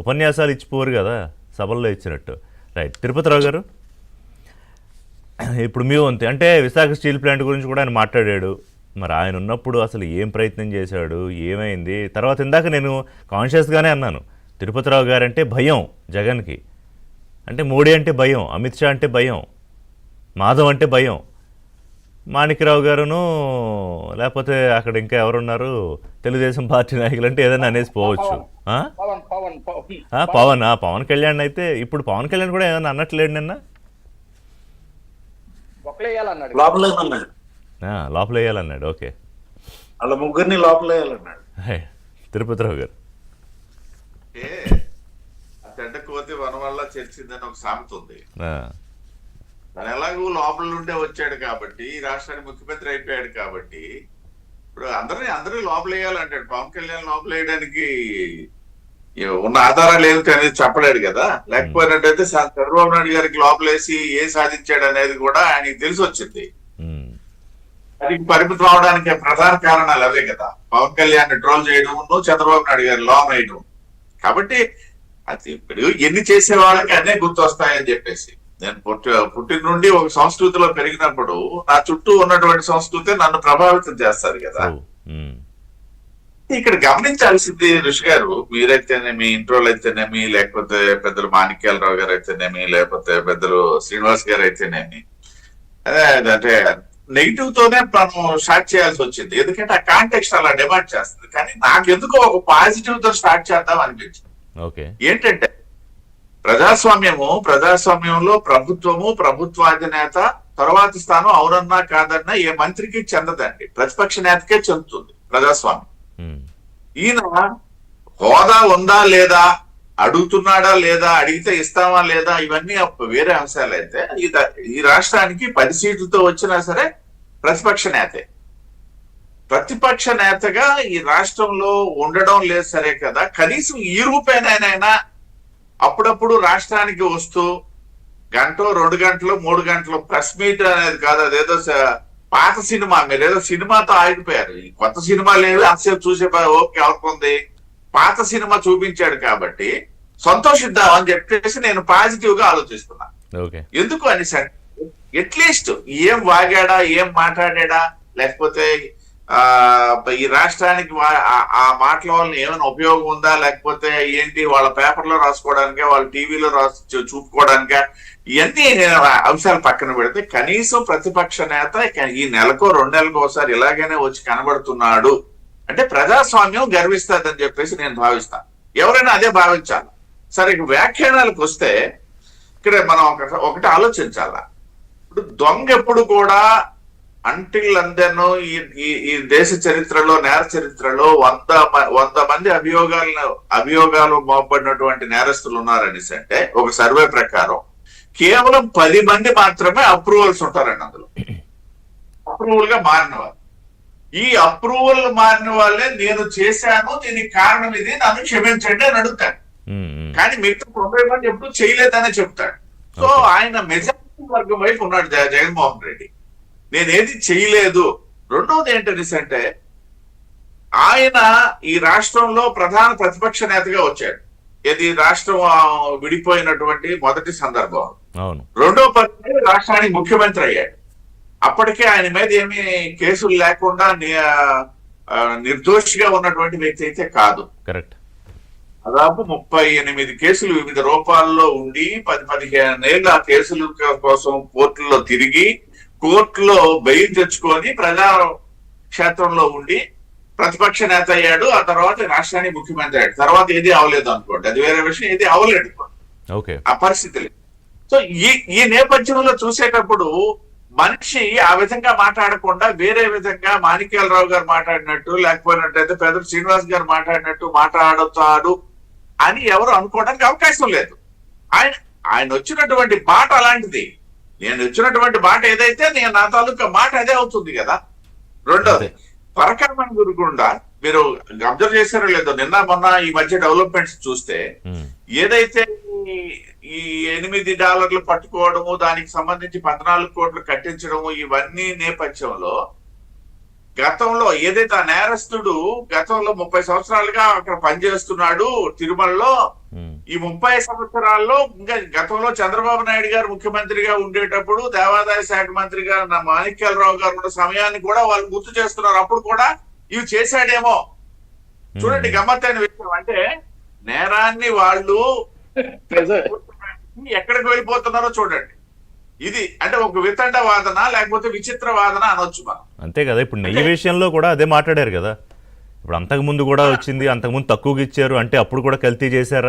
ఉపన్యాసాలు ఇచ్చిపోరు కదా సభల్లో ఇచ్చినట్టు. రైట్. తిరుపతిరావు గారు, ఇప్పుడు మీ వంతు అంటే విశాఖ స్టీల్ ప్లాంట్ గురించి కూడా ఆయన మాట్లాడాడు. మరి ఆయన ఉన్నప్పుడు అసలు ఏం ప్రయత్నం చేశాడు, ఏమైంది? తర్వాత ఇందాక నేను కాన్షియస్గానే అన్నాను, తిరుపతిరావు గారు అంటే భయం జగన్కి, అంటే మోడీ అంటే భయం, అమిత్ షా అంటే భయం, మాధవ్ అంటే భయం, మాణిక్యరావు గారును లేకపోతే అక్కడ ఇంకా ఎవరున్నారు తెలుగుదేశం పార్టీ నాయకులు అంటే ఏదైనా అనేసి పోవచ్చు. పవన్ కళ్యాణ్ అయితే ఇప్పుడు పవన్ కళ్యాణ్ కూడా ఏదైనా అన్నట్లేడు నిన్న, లోపల వేయాలన్నాడు. ఓకే, వాళ్ళ ముగ్గురిని లోపల వేయాలన్నాడు తిరుపతిరావు గారు. చెడ్డ కోతి వన వల్ల చర్చిందని ఒక సామెత ఉంది. తను ఎలాగూ లోపల నుండే వచ్చాడు కాబట్టి, ఈ రాష్ట్రానికి ముఖ్యమంత్రి అయిపోయాడు కాబట్టి ఇప్పుడు అందరినీ లోపల వేయాలంటాడు. పవన్ కళ్యాణ్ లోపల వేయడానికి ఉన్న ఆధారాలు ఏమిటి అనేది చెప్పలేడు కదా. లేకపోయినట్టయితే చంద్రబాబు నాయుడు గారికి లోపలేసి ఏం సాధించాడు అనేది కూడా ఆయనకి తెలిసి వచ్చింది. అది పరిమితం అవడానికి ప్రధాన కారణాలు అవే కదా, పవన్ కళ్యాణ్ ట్రోల్ చేయడం, చంద్రబాబు నాయుడు గారి లోపల వేయడం. కాబట్టి అది ఇప్పుడు ఎన్ని చేసే వాళ్ళకి అన్నీ గుర్తొస్తాయని చెప్పేసి, నేను పుట్టిన నుండి ఒక సంస్కృతిలో పెరిగినప్పుడు నా చుట్టూ ఉన్నటువంటి సంస్కృతి నన్ను ప్రభావితం చేస్తారు కదా. ఇక్కడ గమనించాల్సింది ఋషి గారు, మీరైతేనేమి, ఇంట్రోల్ అయితేనేమి, లేకపోతే పెద్దలు మాణిక్యాలరావు గారు అయితేనేమి, లేకపోతే పెద్దలు శ్రీనివాస్ గారు అయితేనేమి, అంటే నెగిటివ్ తోనే మనం స్టార్ట్ చేయాల్సి వచ్చింది. ఎందుకంటే ఆ కాంటెక్స్ట్ అలా డిమాండ్ చేస్తుంది. కానీ నాకు ఎందుకో ఒక పాజిటివ్ తో స్టార్ట్ చేద్దాం అనిపించింది. ఏంటంటే ప్రజాస్వామ్యంలో ప్రభుత్వాధినేత తర్వాతి స్థానం అవునన్నా కాదన్నా ఏ మంత్రికి చెందదండి, ప్రతిపక్ష నేతకే చెందుతుంది ప్రజాస్వామ్యం. ఈయన హోదా ఉందా లేదా, అడుగుతున్నాడా లేదా, అడిగితే ఇస్తామా లేదా, ఇవన్నీ వేరే అంశాలు. అయితే ఈ రాష్ట్రానికి 10 సీట్లతో వచ్చినా సరే ప్రతిపక్ష నేతే. ప్రతిపక్ష నేతగా ఈ రాష్ట్రంలో ఉండడం లేదు సరే కదా, కనీసం ఈ రూపేనైనా అప్పుడప్పుడు రాష్ట్రానికి వస్తూ 1 గంట 2 గంటలు 3 గంటలు ప్రెస్ మీట్ అనేది కాదు, అదేదో పాత సినిమా. మీరు ఏదో సినిమాతో ఆగిపోయారు, ఈ కొత్త సినిమా లేదు, అంతసేపు చూసే ఓకే అవుతుంది. పాత సినిమా చూపించాడు కాబట్టి సంతోషిద్దామని చెప్పేసి నేను పాజిటివ్ గా ఆలోచిస్తున్నా. ఎందుకు అనేసి అట్లీస్ట్ ఏం వాగాడా, ఏం మాట్లాడా, లేకపోతే ఈ రాష్ట్రానికి ఆ మాటల వల్ల ఏమైనా ఉపయోగం ఉందా, లేకపోతే ఏంటి వాళ్ళ పేపర్లో రాసుకోవడానికే, వాళ్ళ టీవీలో చూపుకోవడానికే, ఇవన్నీ అంశాలు పక్కన పెడితే కనీసం ప్రతిపక్ష నేత ఈ నెలకో 2 నెలలకు ఒకసారి ఇలాగనే వచ్చి కనబడుతున్నాడు అంటే ప్రజాస్వామ్యం గర్విస్తుందని చెప్పేసి నేను భావిస్తాను. ఎవరైనా అదే భావించాలి. సరే, వ్యాఖ్యానాలకు వస్తే ఇక్కడ మనం ఒకటి ఆలోచించాలా. ఇప్పుడు దొంగ ఎప్పుడు కూడా అంటిల్ అందెనో ఈ దేశ చరిత్రలో, నేర చరిత్రలో 100 మంది అభియోగాలు మోపబడినటువంటి నేరస్తులు ఉన్నారనేసి అంటే ఒక సర్వే ప్రకారం కేవలం 10 మంది మాత్రమే అప్రూవల్స్ ఉంటారండి. అందులో అప్రూవల్ గా మారిన వాళ్ళు, ఈ అప్రూవల్ మారిన వాళ్ళే నేను చేశాను, దీనికి కారణం ఇది, నన్ను క్షమించండి అని అడుగుతాడు. కానీ మిగతా 90 మంది ఎప్పుడు చేయలేదనే చెప్తాడు. సో ఆయన మెజారిటీ వర్గం వైపు ఉన్నాడు జగన్మోహన్ రెడ్డి, నేనేది చేయలేదు. రెండవది ఏంటనేసి అంటే ఆయన ఈ రాష్ట్రంలో ప్రధాన ప్రతిపక్ష నేతగా వచ్చాడు. ఇది రాష్ట్రం విడిపోయినటువంటి మొదటి సందర్భం. రెండో పరిస్థితి రాష్ట్రానికి ముఖ్యమంత్రి అయ్యాడు. అప్పటికే ఆయన మీద ఏమీ కేసులు లేకుండా నిర్దోషిగా ఉన్నటువంటి వ్యక్తి అయితే కాదు. కరెక్ట్. దాదాపు 38 కేసులు వివిధ రూపాల్లో ఉండి 10-15 ఏళ్ళు ఆ కేసుల కోసం కోర్టుల్లో తిరిగి, కోర్టులో బెయిల్ తెచ్చుకొని ప్రజా క్షేత్రంలో ఉండి ప్రతిపక్ష నేత అయ్యాడు. ఆ తర్వాత రాష్ట్రానికి ముఖ్యమంత్రి అయ్యాడు. తర్వాత ఏది అవలేదు అనుకోండి, అది వేరే విషయం. ఏది అవలేదు అనుకోండి, ఆ పరిస్థితి లేదు. సో ఈ నేపథ్యంలో చూసేటప్పుడు మనిషి ఆ విధంగా మాట్లాడకుండా వేరే విధంగా మాణిక్యాలరావు గారు మాట్లాడినట్టు, లేకపోయినట్టయితే పెద్ద శ్రీనివాస్ గారు మాట్లాడినట్టు మాట్లాడుతాడు అని ఎవరు అనుకోవడానికి అవకాశం లేదు. ఆయన వచ్చినటువంటి మాట అలాంటిది. నేను వచ్చినటువంటి మాట ఏదైతే నా తాలూకా మాట అదే అవుతుంది కదా. రెండోది పరకామణి గురుకుండా మీరు అబ్జర్వ్ చేశారో లేదో, నిన్న మొన్న ఈ మధ్య డెవలప్మెంట్స్ చూస్తే ఏదైతే ఈ $8 పట్టుకోవడము, దానికి సంబంధించి 14 కోట్లు కట్టించడము, ఇవన్నీ నేపథ్యంలో గతంలో ఏదైతే ఆ నేరస్తుడు గతంలో 30 సంవత్సరాలుగా అక్కడ పనిచేస్తున్నాడు తిరుమలలో, ఈ 30 సంవత్సరాల్లో ఇంకా గతంలో చంద్రబాబు నాయుడు గారు ముఖ్యమంత్రిగా ఉండేటప్పుడు దేవాదాయ శాఖ మంత్రిగా మాణిక్యాలరావు గారు ఉన్న సమయాన్ని కూడా వాళ్ళు గుర్తు చేస్తున్నారు. అప్పుడు కూడా ఇవి చేశాడేమో. చూడండి గమ్మత్తైన విషయం, అంటే నేరాన్ని వాళ్ళు ఎక్కడికి వెళ్ళిపోతున్నారో చూడండి. ఇది అంటే ఒక వితండ వాదన లేకపోతే విచిత్ర వాదన అనొచ్చు మనం. అంతే కదా. ఇప్పుడు నెయ్యి విషయంలో కూడా అదే మాట్లాడారు కదా. ఇప్పుడు అంతకుముందు కూడా వచ్చింది, అంతకుముందు తక్కువగా ఇచ్చారు అంటే అప్పుడు కూడా కల్తీ చేశారు